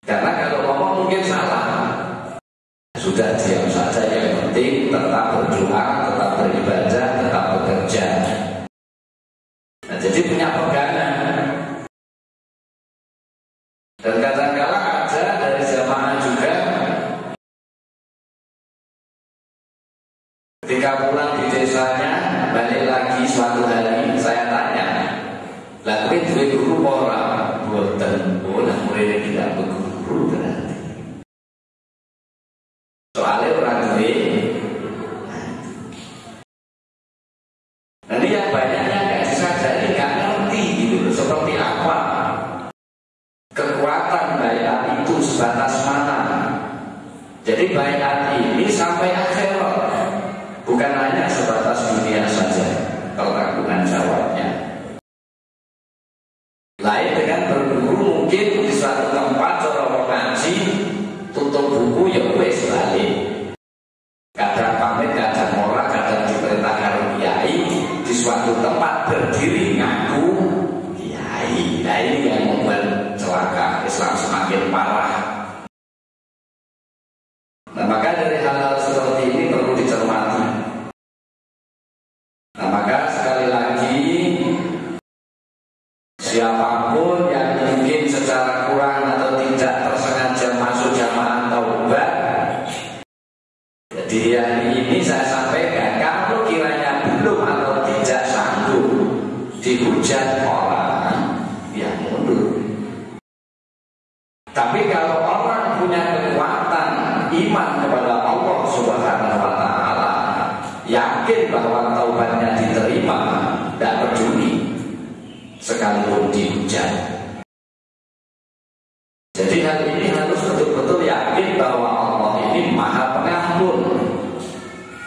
Karena kalau ngomong mungkin salah, sudah diam saja, yang penting tetap berdoa, tetap beribadah, tetap bekerja. Nah, jadi punya pegangan. Dan kadang-kadang ada dari jamaah juga ketika pulang di desanya, balik lagi suatu hari, saya tanya, lah kowe duwe guru ora? Boten, lah muridnya tidak berguru berarti. Soalnya orang duwe. Nanti yang banyaknya nggak disadari, nggak ngerti gitu, seperti apa kekuatan bayat itu sebatas mana. Jadi bayat ini sampai akhirat, bukan hanya sebatas dunia saja. Kalau tanggungan jawabnya lain dengan berguru, mungkin di suatu tempat orang ngaji tutup buku ya wes balik, kadang pamit, kadang ora, kadang diperintah karo kiai, di suatu tempat berdiri ngaku kiai. Nah ini yang membuat celaka Islam semakin parah. Nah maka dari hal-hal seperti ini perlu dicermati. Nah maka sekali lagi, siapapun yang mungkin secara kurang atau tidak tersengaja masuk jamaah taubat, jadi hari ini saya sampaikan, kalau kiranya belum atau tidak sanggup dihujat orang, ya mundur. Tapi kalau orang punya kekuatan iman kepada Allah Subhanahu wa Ta'ala, yakin bahwa taubatnya diterima, tidak peduli sekalipun dihujat. Jadi hal ini harus betul-betul yakin bahwa Allah ini Maha Pengampun.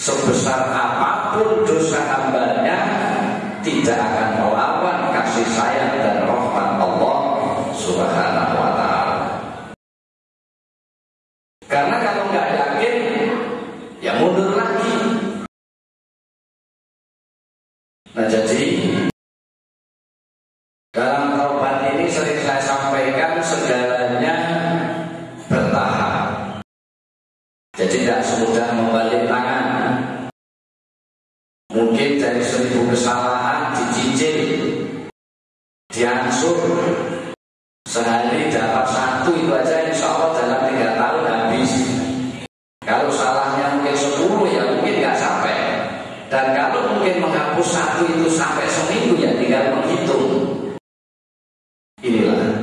Sebesar apapun dosa hambanya, tidak akan melawan kasih sayang dan rahmat Allah Subhanahu wa Ta'ala. Karena kalau nggak yakin, ya mundur lagi. Nah jadi dalam taubat ini sering saya sampaikan, segalanya bertahap. Jadi tidak semudah membalik tangan. Mungkin dari 1000 kesalahan dicicil, diangsur, sehari dapat 1 itu aja, insya Allah dalam 3 tahun habis. Kalau salahnya mungkin 10, ya mungkin nggak sampai. Dan kalau mungkin menghapus 1 itu sampai seminggu, ya tinggal menghitung. Inilah.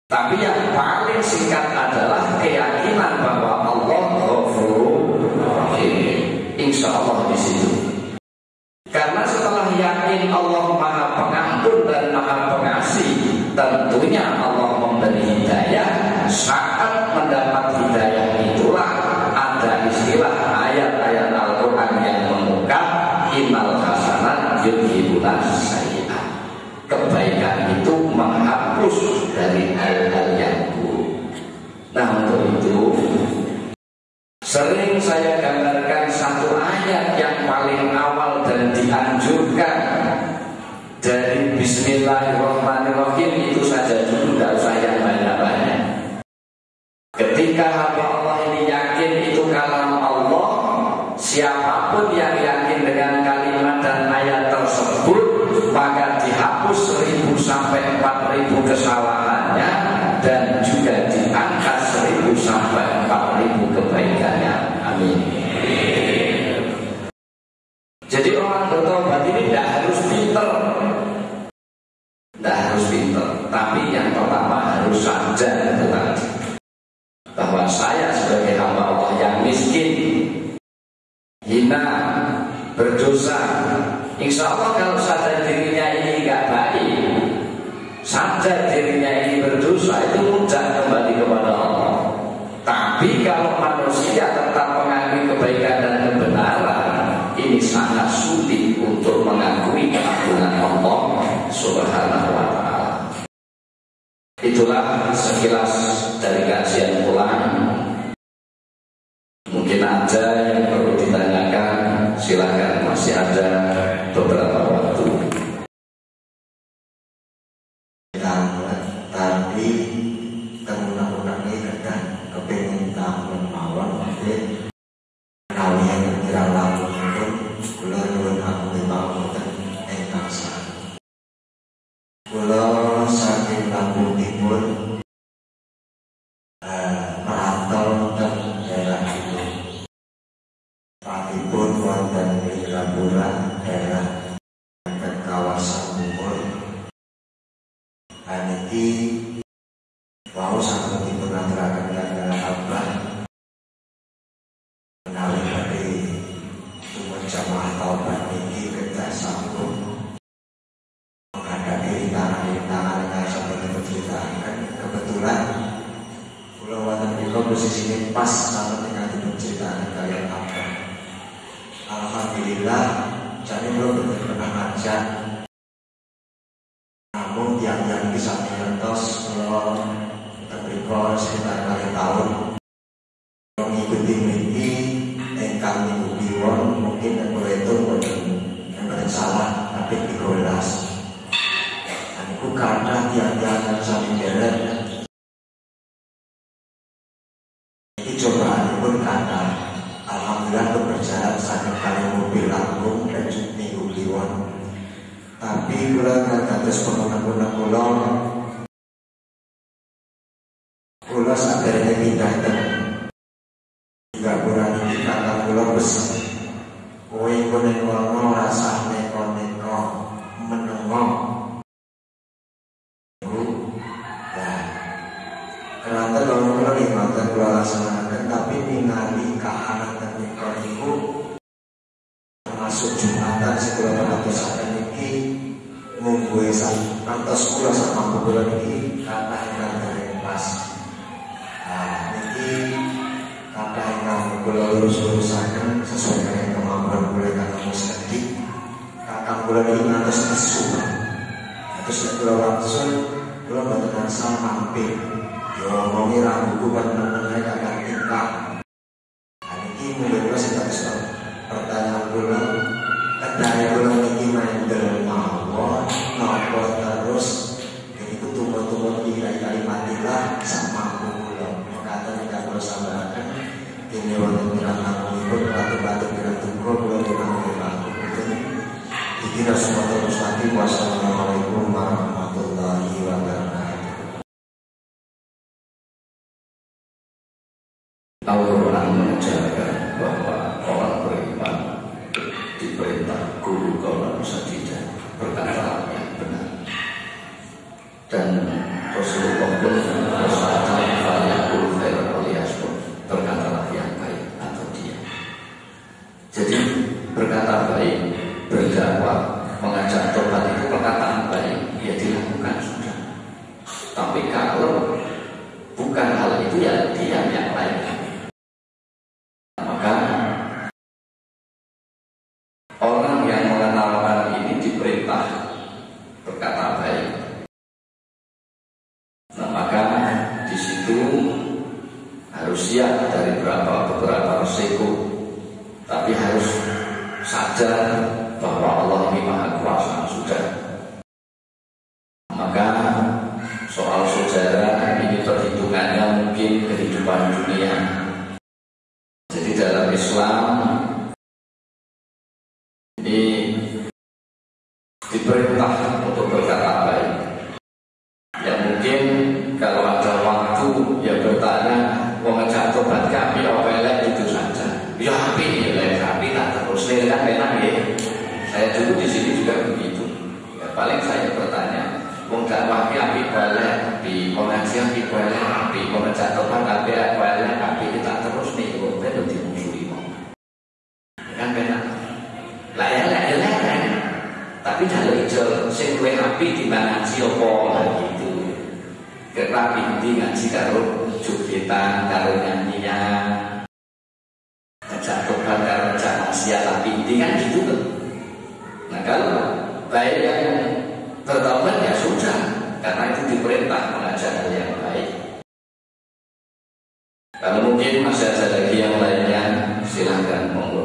Tapi yang paling singkat adalah keyakinan bahwa Allah Ghafurur Rahim. Insya Allah di situ. Karena setelah yakin Allah Maha Pengampun dan Maha Pengasih, tentunya Allah memberi hidayah. Saat mendapat hidayah itulah ada istilah ayat-ayat Al-Quran yang mengungkap innal hasanat yudhibun sayyi'at. Kebaikan itu menghapus dari hal-hal yang buruk. Nah untuk itu sering saya gambarkan satu ayat yang paling awal dan dianjurkan dari Bismillahirrahmanirrahim, itu saja dulu, tidak usah yang banyak-banyak. Ketika hamba Allah ini yakin itu kalam Allah, siapapun yang yakin dengan kalimat dan ayat tersebut, maka dihapus 1000 sampai 4000 kesalahannya, dan juga diangkat 1000 sampai 4000 kebaikannya. Amin. Jadi orang bertobat ini tidak harus pinter, tapi yang pertama harus sadar bahwa saya sebagai hamba Allah yang miskin, hina, berdosa. Insya Allah kalau sadar dirinya ini nggak baik, sadar dirinya ini berdosa, itu mudah kembali kepada Allah. Tapi kalau manusia tetap mengakui kebaikan dan kebenaran, ini sangat sulit untuk mengakui keagungan Allah Subhanahu wa Ta'ala. Itulah sekilas dari kajian pulang. Mungkin ada yang perlu ditanyakan, silakan, masih ada beberapa waktu. Tadi undang-undang itu merantau dan daerah itu. Pakipun wonten ing Raburan daerah ke kawasan Timur. Aniki wau sampun dipun aturaken kaliyan Abah menawi badhe tumut jamaah taubat niki kedah sampun menghadapi rintangan-rintangan yang sampun diceritakan. Kebetulan kula wonten mriku posisine pas sampun ingkang diceritakan kaliyan Abah. Alhamdulillah, jadi belum pernah ngajak. Namun yang bisa menyentos kalau terberikut sekitar 4 tahun mengikuti mimpi engkang minggu biwon mungkin yang itu yang salah tapi dikolas. Dan itu karena yang saling deret. Ini cobaan pun karena alhamdulillah berjalan sangat kali mobil langkung dan minggu biwon. Tapi kula kados pengguna kula sadare pindah ten Gapura iki kata kula pesen kowe kuwi ngono rasah neko-neko menengo. Nah, kerana kula nikmatan kula laksanakan tapi ningali kahanatan neko niku termasuk Jumatan sekolah ratusan ini mungguwe antos kula sama kula niki kata ingkang dereng pas. Nah niki kata ingkang kula lurus-lurusaken sesuai dengan kemampuan kula kata musyadik. Kata kula niki ngantos nesu. Terus nek kula wangsul kula mboten asal mampir. Yo ngomongi rambuku panjenengan kata tingkah. Nah niki mulai kula sing pertanyaan kula kedai kula niki mandel mawon napa terus niku tumut-tumut kali matilah sama kula kata nek kula sambaraken dene wonten pirang-pirang batu-batu pirang-pirang kula pirang-pirang iki rasulullah mustaqim. Wassalamualaikum warahmatullahi wabarakatuh. Al-Quran mengajarkan bahwa orang beriman diperintah guru kaulan sadidah berkata yang benar, dan Rasulullah pun bersabda faliyaqul khairan waliyasmut, berkatalah yang baik atau diam. Jadi berkata baik, berdakwah, mengajak tobat itu perkataan baik, ya dilakukan sudah. Tapi kalau bukan hal itu ya diam yang lain. Maka orang yang mengenalkan ini diperintah berkata baik. Nah maka di situ harus siap dari beberapa resiko, tapi harus sadar bahwa Allah ini Maha Kuasa sudah. Maka soal sejarah ini perhitungannya mungkin kehidupan dunia. Jadi dalam Islam ini diperintah untuk berkata baik. Ya mungkin kalau ada waktu ya bertanya mengajak tobat kami apa itu saja. Ya api tak terus kan enak ya. Saya dulu di sini juga begitu. Ya paling saya bertanya, wong dakwah api boleh, di pengajian api boleh, api mengajak tobat api boleh, api kita terus nih wong ben dimusuhi wong. Kan benar. Lah ya kan. Tapi kalau ijol sing duwe api di ngaji apa gitu. Kerap inti ngaji karo jubitan, karo nyanyian. Ajak tobat karo ajak maksiat tapi inti kan gitu kan. Nah kalau baik yang bertaubat ya sudah, karena itu diperintah mengajak hal yang baik. Kalau mungkin masih ada lagi yang lainnya, silahkan monggo.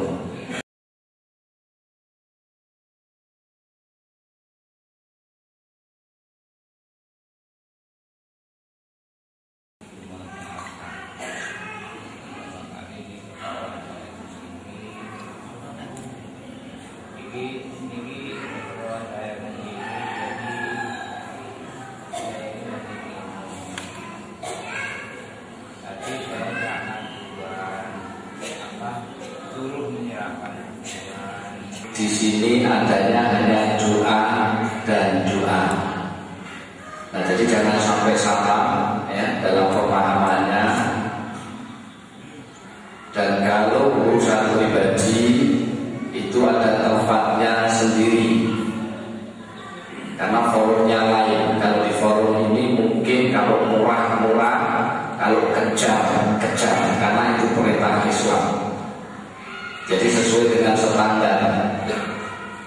Di sini adanya hanya doa dan doa. Nah, jadi jangan sampai salah ya dalam pemahamannya. Dan kalau urusan pribadi itu ada tempatnya sendiri, karena forumnya lain. Kalau di forum ini mungkin kalau murah-murah, kalau kejam, karena itu perintah Islam. Jadi sesuai dengan standar.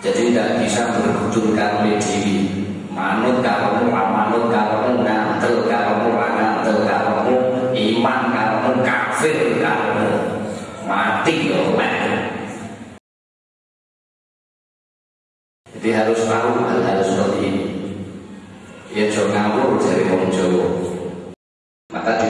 Jadi tidak bisa bergudurkan oleh diri. Manut kamu, manut kamu, ngantel kamu, ngantel kamu, iman kamu, kafir kamu, mati oleh. Jadi harus tahu hal-hal seperti ini. Ya jangan ngawur dari wong Jawa. Maka di